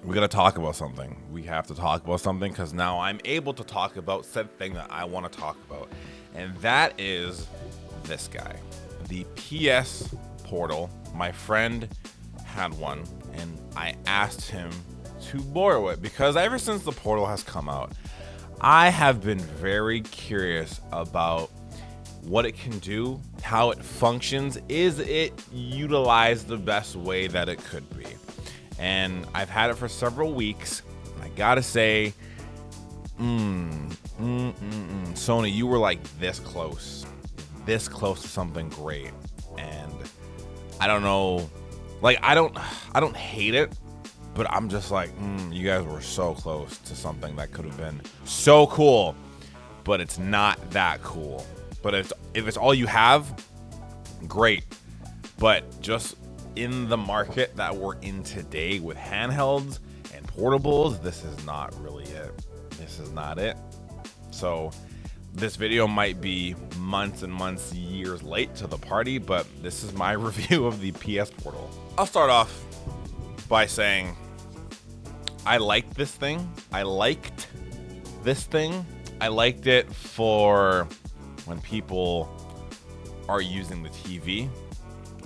we gotta talk about something. We have to talk about something because now I'm able to talk about said thing that I want to talk about. And that is this guy. The PS Portal. My friend had one and I asked him to borrow it because ever since the Portal has come out, I have been very curious about what it can do, how it functions, is it utilized the best way that it could be. And I've had it for several weeks. I gotta say, Sony, you were like this close to something great. And I don't know, like I don't hate it, but I'm just like, you guys were so close to something that could have been so cool, but it's not that cool. But if it's all you have, great. But just in the market that we're in today with handhelds and portables, this is not really it. This is not it. So this video might be months and months, years late to the party, but this is my review of the PS Portal. I'll start off by saying I liked this thing. I liked this thing. I liked it for when people are using the TV.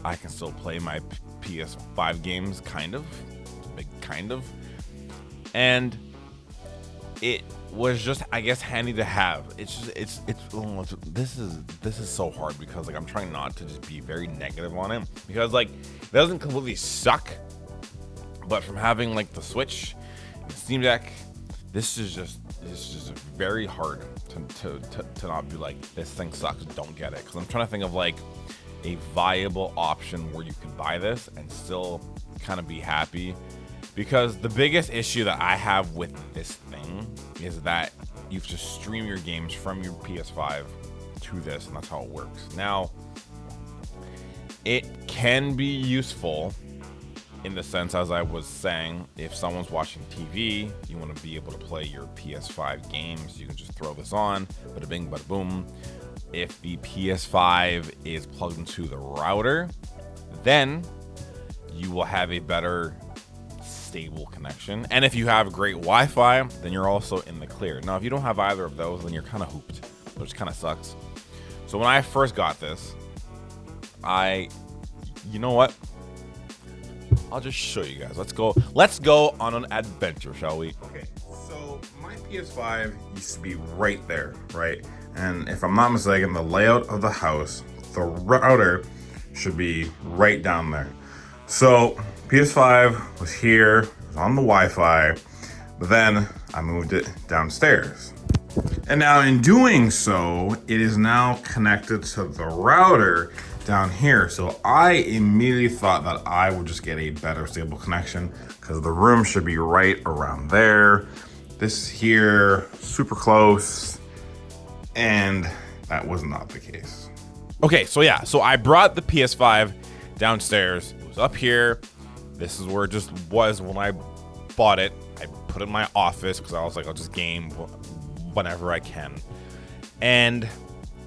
I can still play my PS5 games, kind of, big kind of, and it was just, I guess, handy to have. This is so hard because like I'm trying not to just be very negative on it because like it doesn't completely suck, but from having like the Switch, and the Steam Deck, this is just very hard to not be like, this thing sucks, don't get it. Because I'm trying to think of like a viable option where you could buy this and still kind of be happy. Because the biggest issue that I have with this thing is that you have to stream your games from your PS5 to this, and that's how it works. Now, it can be useful in the sense, as I was saying, if someone's watching TV, you want to be able to play your PS5 games, you can just throw this on, bada bing, bada boom. If the PS5 is plugged into the router, then you will have a better stable connection. And if you have great Wi-Fi, then you're also in the clear. Now, if you don't have either of those, then you're kind of hooped, which kind of sucks. So when I first got this, you know what? I'll just show you guys. Let's go on an adventure, shall we? Okay, so my PS5 used to be right there, right? And if I'm not mistaken, the layout of the house, the router should be right down there. So PS5 was here, it was on the Wi-Fi, but then I moved it downstairs. And now in doing so, it is now connected to the router down here. So I immediately thought that I would just get a better stable connection because the room should be right around there. This here, super close, and that was not the case. Okay, so yeah, so I brought the PS5 downstairs. It was up here. This is where it just was when I bought it. I put it in my office because I was like, I'll just game whenever I can. And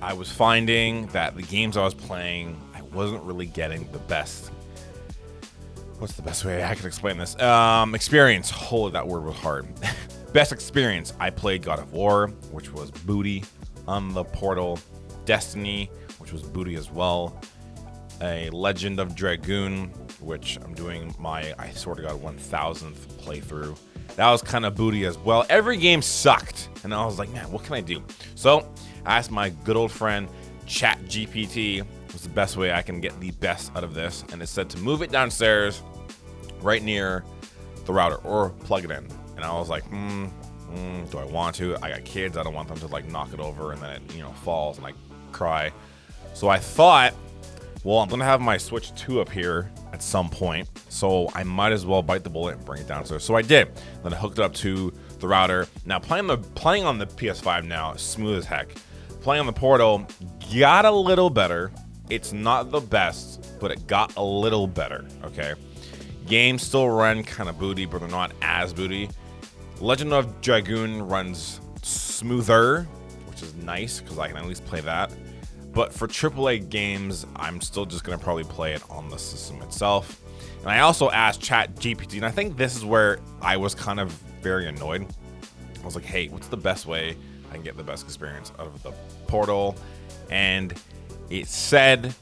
I was finding that the games I was playing, I wasn't really getting the best. What's the best way I can explain this? Experience. Holy, that word was hard. Best experience. I played God of War, which was booty on the Portal. Destiny, which was booty as well. A Legend of Dragoon, which I'm doing my, I swear to God, 1000th playthrough. That was kind of booty as well. Every game sucked. And I was like, man, what can I do? So I asked my good old friend ChatGPT what's the best way I can get the best out of this, and it said to move it downstairs right near the router or plug it in. And I was like, do I want to? I got kids, I don't want them to like knock it over and then it, you know, falls and I cry. So I thought, well, I'm gonna have my Switch 2 up here at some point, so I might as well bite the bullet and bring it downstairs. So I did. Then I hooked it up to the router. Now playing on the PS5 now, smooth as heck. Playing on the Portal got a little better. It's not the best, but it got a little better, okay? Games still run kind of booty, but they're not as booty. Legend of Dragoon runs smoother, which is nice because I can at least play that. But for AAA games, I'm still just gonna probably play it on the system itself. And I also asked ChatGPT, and I think this is where I was kind of very annoyed. I was like, hey, what's the best way I can get the best experience out of the Portal? And it said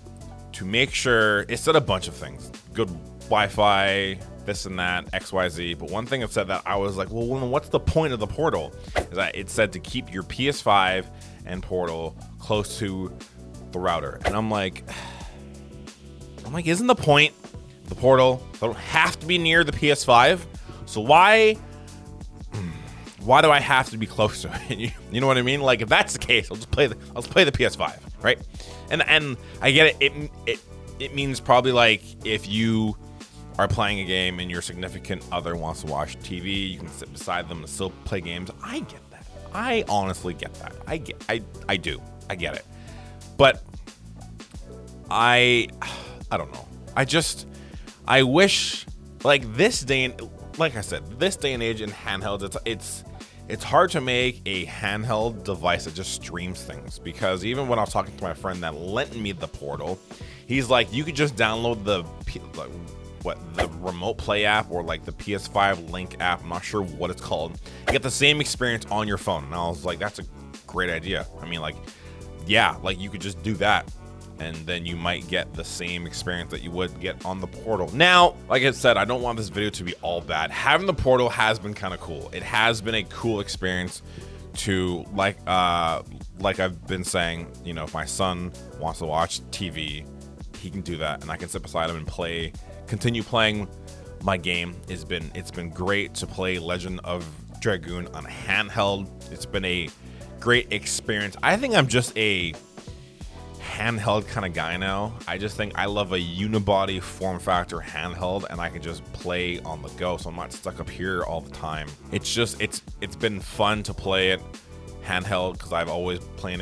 to make sure, it said a bunch of things. Good Wi-Fi, this and that, XYZ. But one thing it said that I was like, well, what's the point of the Portal? Is that it said to keep your PS5 and Portal close to the router. And I'm like, isn't the point of the Portal, I don't have to be near the PS5? So why do I have to be close to it? You know what I mean? Like, if that's the case, I'll play the PS5, right? And I get it. It means probably like if you are playing a game and your significant other wants to watch TV, you can sit beside them and still play games. I get that. I honestly get that. I do. I get it. But I don't know. I wish, like, this day and age in handhelds, it's hard to make a handheld device that just streams things, because even when I was talking to my friend that lent me the Portal, he's like, you could just download the Remote Play app or like the PS5 Link app. I'm not sure what it's called. You get the same experience on your phone. And I was like, that's a great idea. I mean, like, yeah, like you could just do that, and then you might get the same experience that you would get on the Portal. Now, like I said, I don't want this video to be all bad. Having the Portal has been kind of cool. It has been a cool experience to, like I've been saying, you know, if my son wants to watch TV, he can do that, and I can sit beside him and continue playing my game. It's been great to play Legend of Dragoon on a handheld. It's been a great experience. I think I'm just a handheld kind of guy now. I just think I love a unibody form factor handheld, and I can just play on the go, so I'm not stuck up here all the time. It's been fun to play it handheld, because I've always played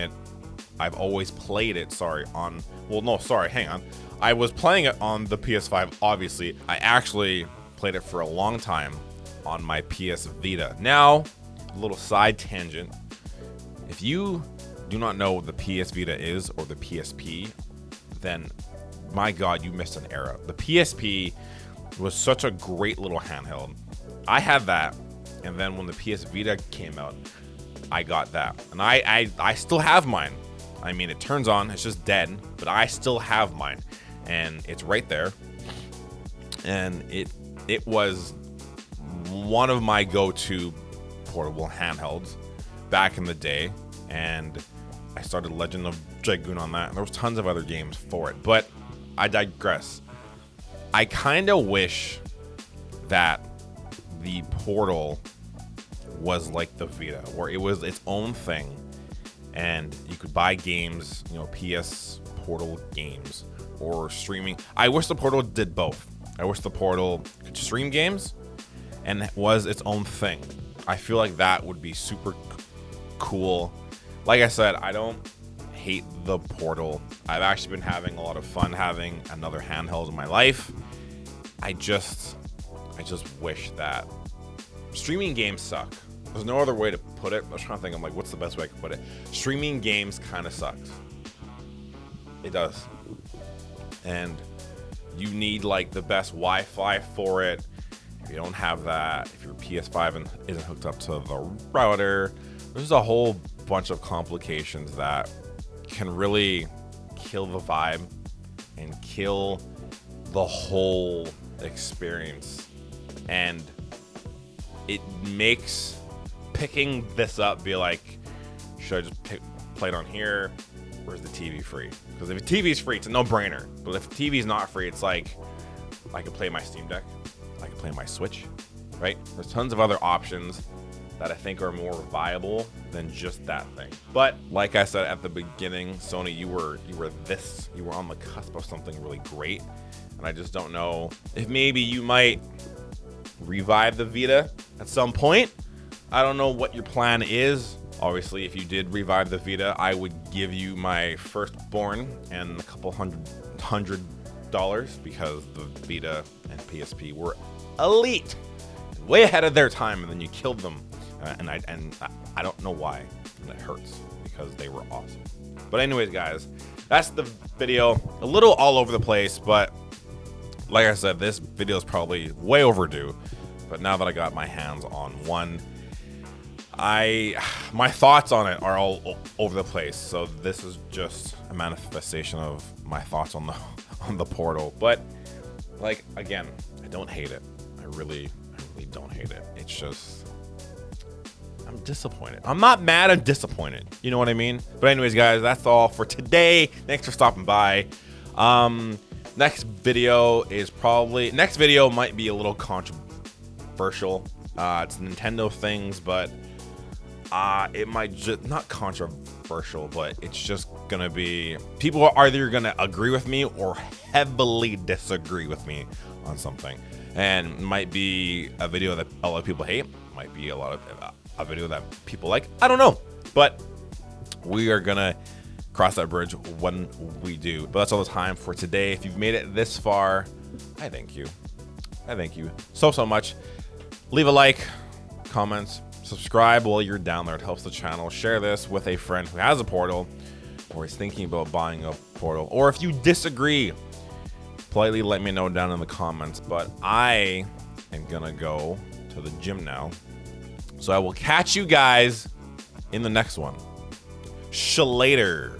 it on, well, no, sorry, hang on. I was playing it on the PS5, obviously. I actually played it for a long time on my PS Vita. Now, a little side tangent. If you do not know what the PS Vita is, or the PSP, then my God, you missed an era. The PSP was such a great little handheld. I had that, and then when the PS Vita came out, I got that, and I still have mine. I mean, it turns on, it's just dead, but I still have mine, and it's right there. And it was one of my go-to portable handhelds back in the day, and I started Legend of Dragoon on that, and there was tons of other games for it, but I digress. I kind of wish that the Portal was like the Vita, where it was its own thing, and you could buy games, you know, PS Portal games, or streaming. I wish the Portal did both. I wish the Portal could stream games and was its own thing. I feel like that would be super cool. Like I said, I don't hate the Portal. I've actually been having a lot of fun having another handheld in my life. I just wish that streaming games suck. There's no other way to put it. I was trying to think, I'm like, what's the best way I can put it? Streaming games kind of sucks. It does. And you need like the best Wi-Fi for it. If you don't have that, if your PS5 isn't hooked up to the router, there's a whole bunch of complications that can really kill the vibe and kill the whole experience. And it makes picking this up be like, should I just play it on here, or is the TV free? Because if the TV is free, it's a no-brainer. But if the TV is not free, it's like, I could play my Steam Deck, I could play my Switch, right? There's tons of other options that I think are more viable than just that thing. But like I said at the beginning, Sony, you were on the cusp of something really great, and I just don't know if maybe you might revive the Vita at some point. I don't know what your plan is. Obviously, if you did revive the Vita, I would give you my firstborn and a couple $100 because the Vita and PSP were elite, way ahead of their time, and then you killed them. And I don't know why, and it hurts because they were awesome. But anyways, guys, that's the video. A little all over the place, but like I said, this video is probably way overdue, but now that I got my hands on one, my thoughts on it are all over the place. So this is just a manifestation of my thoughts on the portal. But like, again, I don't hate it. I really don't hate it. It's just, I'm disappointed. I'm not mad, I'm disappointed. You know what I mean? But anyways, guys, that's all for today. Thanks for stopping by. Next video might be a little controversial. It's Nintendo things, but it might just, not controversial, but it's just gonna be, people are either gonna agree with me or heavily disagree with me on something. And it might be a video that a lot of people hate, might be a video that people like, I don't know, but we are gonna cross that bridge when we do. But that's all the time for today. If you've made it this far, I thank you. I thank you so much. Leave a like, comments, subscribe while you're down there. It helps the channel. Share this with a friend who has a portal or is thinking about buying a portal. Or if you disagree, politely let me know down in the comments. But I am gonna go to the gym now. So I will catch you guys in the next one. Later.